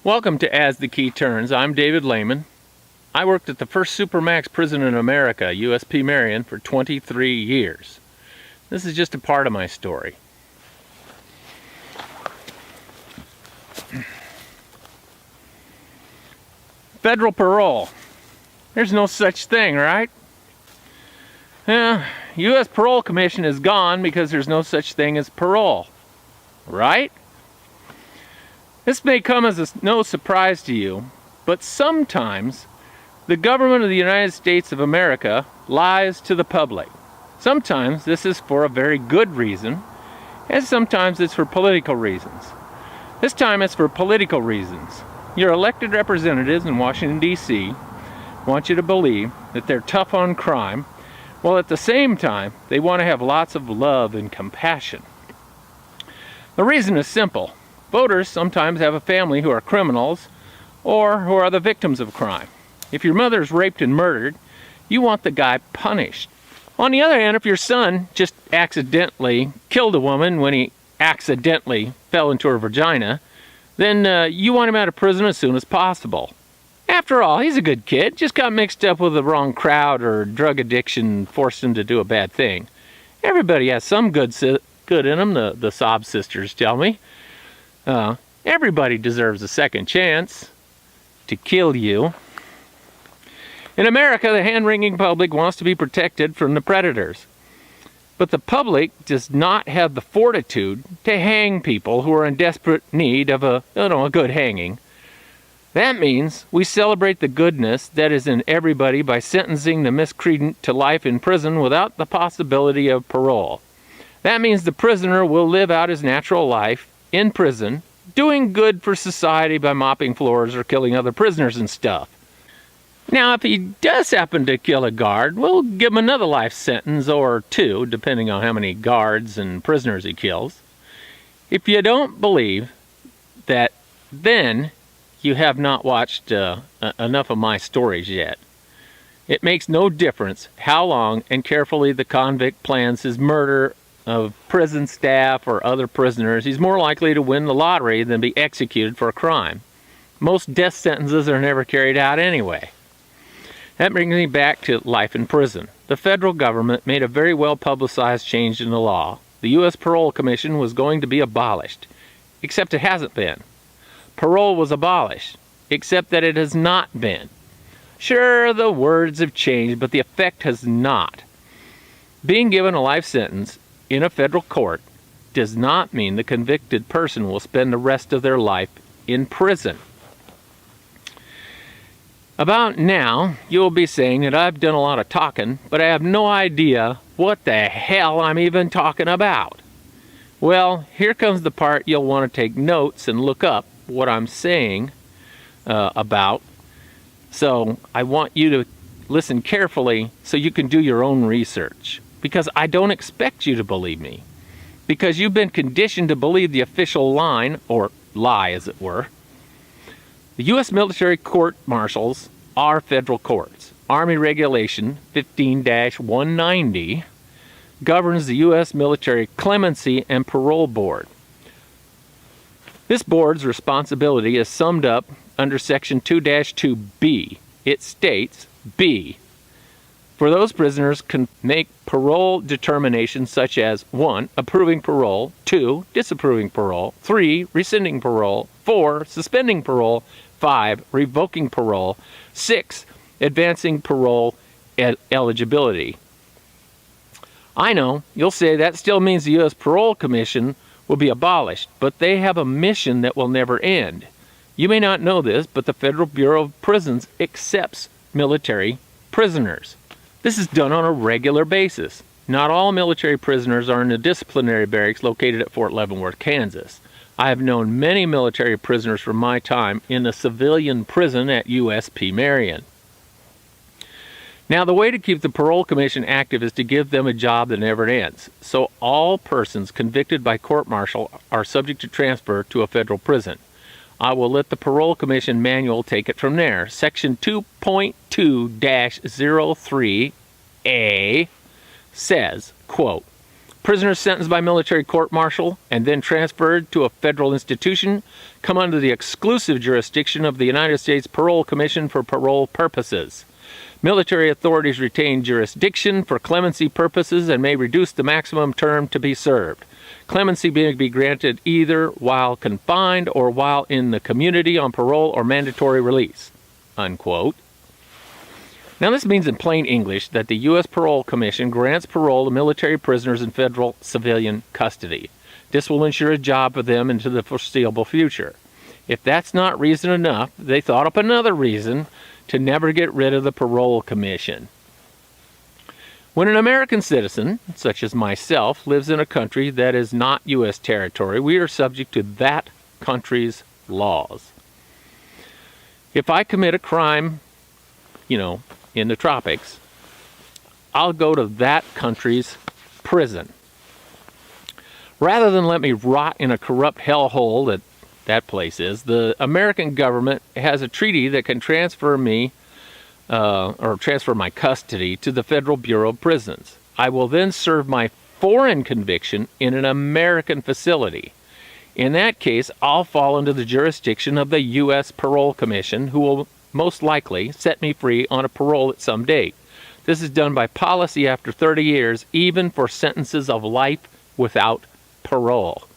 Welcome to As the Key Turns. I'm David Lehman. I worked at the first Supermax prison in America, USP Marion, for 23 years. This is just a part of my story. Federal parole. There's no such thing, right? U.S. Parole Commission is gone because there's no such thing as parole, right? This may come as no surprise to you, but sometimes the government of the United States of America lies to the public. Sometimes this is for a very good reason, and sometimes it's for political reasons. This time it's for political reasons. Your elected representatives in Washington, D.C. want you to believe that they're tough on crime, while at the same time they want to have lots of love and compassion. The reason is simple. Voters sometimes have a family who are criminals or who are the victims of crime. If your mother is raped and murdered, you want the guy punished. On the other hand, if your son just accidentally killed a woman when he accidentally fell into her vagina, then you want him out of prison as soon as possible. After all, he's a good kid, just got mixed up with the wrong crowd or drug addiction forced him to do a bad thing. Everybody has some good in them, the sob sisters tell me. Everybody deserves a second chance to kill you. In America, the hand-wringing public wants to be protected from the predators. But the public does not have the fortitude to hang people who are in desperate need of a good hanging. That means we celebrate the goodness that is in everybody by sentencing the miscreant to life in prison without the possibility of parole. That means the prisoner will live out his natural life in prison, doing good for society by mopping floors or killing other prisoners and stuff. Now, if he does happen to kill a guard, we'll give him another life sentence or two, depending on how many guards and prisoners he kills. If you don't believe that, then you have not watched enough of my stories yet. It makes no difference how long and carefully the convict plans his murder of prison staff or other prisoners. He's more likely to win the lottery than be executed for a crime. Most death sentences are never carried out anyway. That brings me back to life in prison. The federal government made a very well-publicized change in the law. The U.S. Parole Commission was going to be abolished, except it hasn't been. Parole was abolished, except that it has not been. Sure, the words have changed, but the effect has not. Being given a life sentence in a federal court does not mean the convicted person will spend the rest of their life in prison. About now, you'll be saying that I've done a lot of talking, but I have no idea what the hell I'm even talking about. Well, here comes the part you'll want to take notes and look up what I'm saying about. So I want you to listen carefully so you can do your own research. Because I don't expect you to believe me. Because you've been conditioned to believe the official line, or lie as it were. The U.S. military court-martials are federal courts. Army Regulation 15-190 governs the U.S. Military Clemency and Parole Board. This board's responsibility is summed up under Section 2-2B. It states, B, for those prisoners can make parole determinations such as 1. Approving parole, 2. Disapproving parole, 3. Rescinding parole, 4. Suspending parole, 5. Revoking parole, 6. Advancing parole eligibility. I know, you'll say that still means the U.S. Parole Commission will be abolished, but they have a mission that will never end. You may not know this, but the Federal Bureau of Prisons accepts military prisoners. This is done on a regular basis. Not all military prisoners are in the disciplinary barracks located at Fort Leavenworth, Kansas. I have known many military prisoners from my time in the civilian prison at USP Marion. Now, the way to keep the Parole Commission active is to give them a job that never ends. So all persons convicted by court-martial are subject to transfer to a federal prison. I will let the Parole Commission manual take it from there. Section 2.2-03A says, quote, Prisoners sentenced by military court-martial and then transferred to a federal institution come under the exclusive jurisdiction of the United States Parole Commission for parole purposes. Military authorities retain jurisdiction for clemency purposes and may reduce the maximum term to be served. Clemency may be granted either while confined or while in the community on parole or mandatory release." Unquote. Now, this means in plain English that the U.S. Parole Commission grants parole to military prisoners in federal civilian custody. This will ensure a job for them into the foreseeable future. If that's not reason enough, they thought up another reason to never get rid of the Parole Commission. When an American citizen, such as myself, lives in a country that is not U.S. territory, we are subject to that country's laws. If I commit a crime, in the tropics, I'll go to that country's prison. Rather than let me rot in a corrupt hellhole that place is, the American government has a treaty that can transfer me, or transfer my custody to the Federal Bureau of Prisons. I will then serve my foreign conviction in an American facility. In that case, I'll fall under the jurisdiction of the U.S. Parole Commission, who will most likely set me free on a parole at some date. This is done by policy after 30 years, even for sentences of life without parole.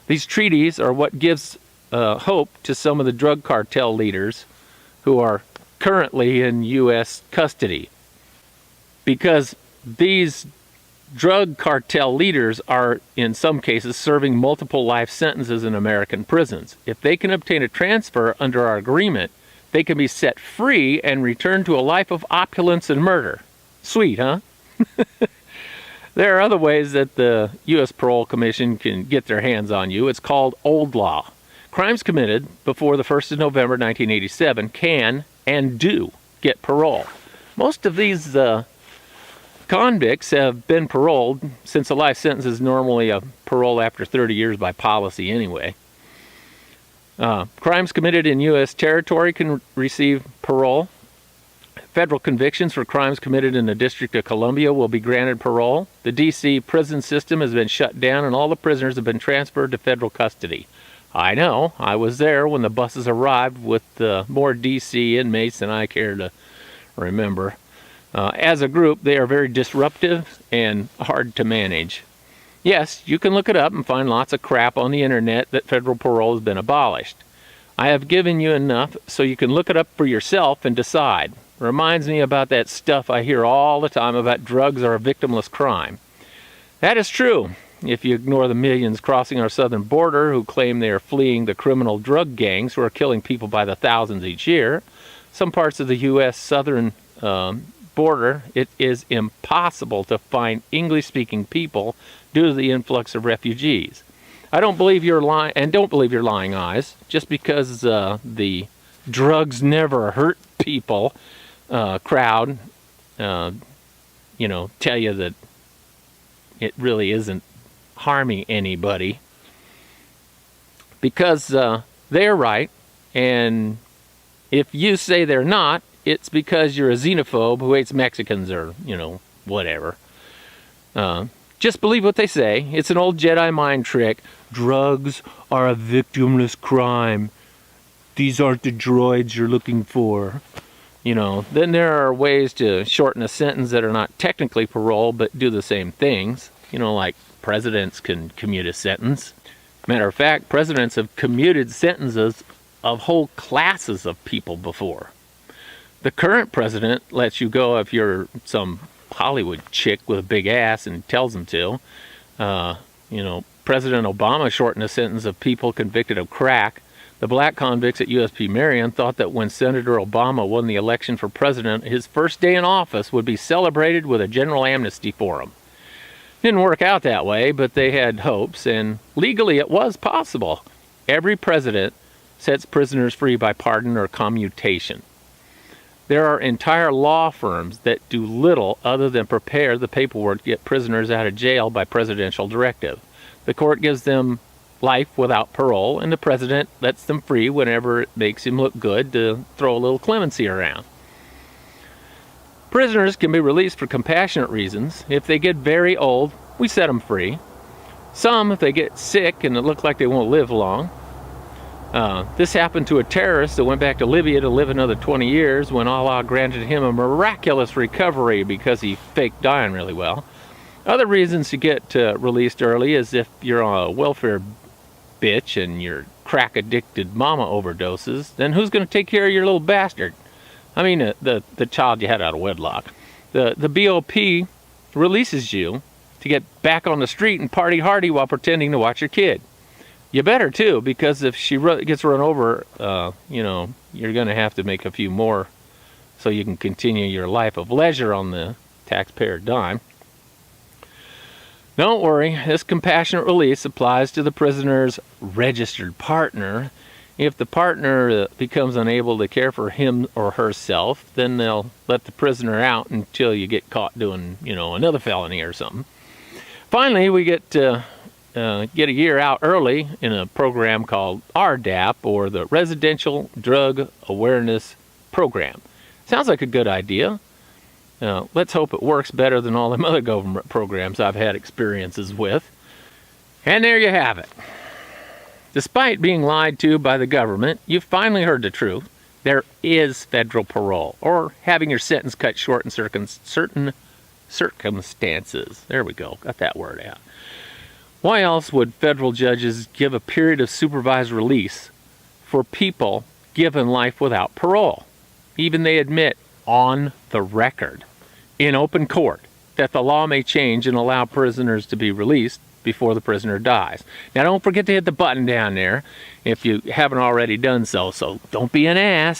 These treaties are what gives hope to some of the drug cartel leaders who are currently in U.S. custody, because these drug cartel leaders are, in some cases, serving multiple life sentences in American prisons. If they can obtain a transfer under our agreement, they can be set free and return to a life of opulence and murder. Sweet, huh? There are other ways that the U.S. Parole Commission can get their hands on you. It's called old law. Crimes committed before the 1st of November 1987 can and do get parole. Most of these convicts have been paroled, since a life sentence is normally a parole after 30 years by policy anyway. Crimes committed in U.S. territory can receive parole. Federal convictions for crimes committed in the District of Columbia will be granted parole. The D.C. prison system has been shut down and all the prisoners have been transferred to federal custody. I know, I was there when the buses arrived with more D.C. inmates than I care to remember. As a group, they are very disruptive and hard to manage. Yes, you can look it up and find lots of crap on the internet that federal parole has been abolished. I have given you enough so you can look it up for yourself and decide. Reminds me about that stuff I hear all the time about drugs are a victimless crime. That is true, if you ignore the millions crossing our southern border who claim they are fleeing the criminal drug gangs who are killing people by the thousands each year. Some parts of the U.S. southern border, it is impossible to find English-speaking people due to the influx of refugees. I don't believe your lying, and don't believe your lying eyes, just because the drugs never hurt people crowd, tell you that it really isn't harming anybody, because they're right, and if you say they're not, it's because you're a xenophobe who hates Mexicans or, whatever. Just believe what they say. It's an old Jedi mind trick. Drugs are a victimless crime. These aren't the droids you're looking for. Then there are ways to shorten a sentence that are not technically parole but do the same things. Like presidents can commute a sentence. Matter of fact, presidents have commuted sentences of whole classes of people before. The current president lets you go if you're some Hollywood chick with a big ass and tells them to. President Obama shortened a sentence of people convicted of crack. The black convicts at USP Marion thought that when Senator Obama won the election for president, his first day in office would be celebrated with a general amnesty for him. Didn't work out that way, but they had hopes, and legally it was possible. Every president sets prisoners free by pardon or commutation. There are entire law firms that do little other than prepare the paperwork to get prisoners out of jail by presidential directive. The court gives them life without parole, and the president lets them free whenever it makes him look good to throw a little clemency around. Prisoners can be released for compassionate reasons. If they get very old, we set them free. Some, if they get sick and it looks like they won't live long. This happened to a terrorist that went back to Libya to live another 20 years when Allah granted him a miraculous recovery because he faked dying really well. Other reasons to get released early is if you're a welfare bitch and your crack-addicted mama overdoses, then who's going to take care of your little bastard? I mean, the child you had out of wedlock. The BOP releases you to get back on the street and party hardy while pretending to watch your kid. You better too, because if she gets run over, you know, you're going to have to make a few more so you can continue your life of leisure on the taxpayer dime. Don't worry, this compassionate release applies to the prisoner's registered partner. If the partner becomes unable to care for him or herself, then they'll let the prisoner out until you get caught doing, you know, another felony or something. Finally, we get a year out early in a program called RDAP, or the Residential Drug Awareness Program. Sounds like a good idea. Let's hope it works better than all them other government programs I've had experiences with. And there you have it. Despite being lied to by the government, you've finally heard the truth. There is federal parole, or having your sentence cut short in certain circumstances. There we go, got that word out. Why else would federal judges give a period of supervised release for people given life without parole? Even they admit on the record, in open court, that the law may change and allow prisoners to be released before the prisoner dies. Now don't forget to hit the button down there if you haven't already done so, so don't be an ass.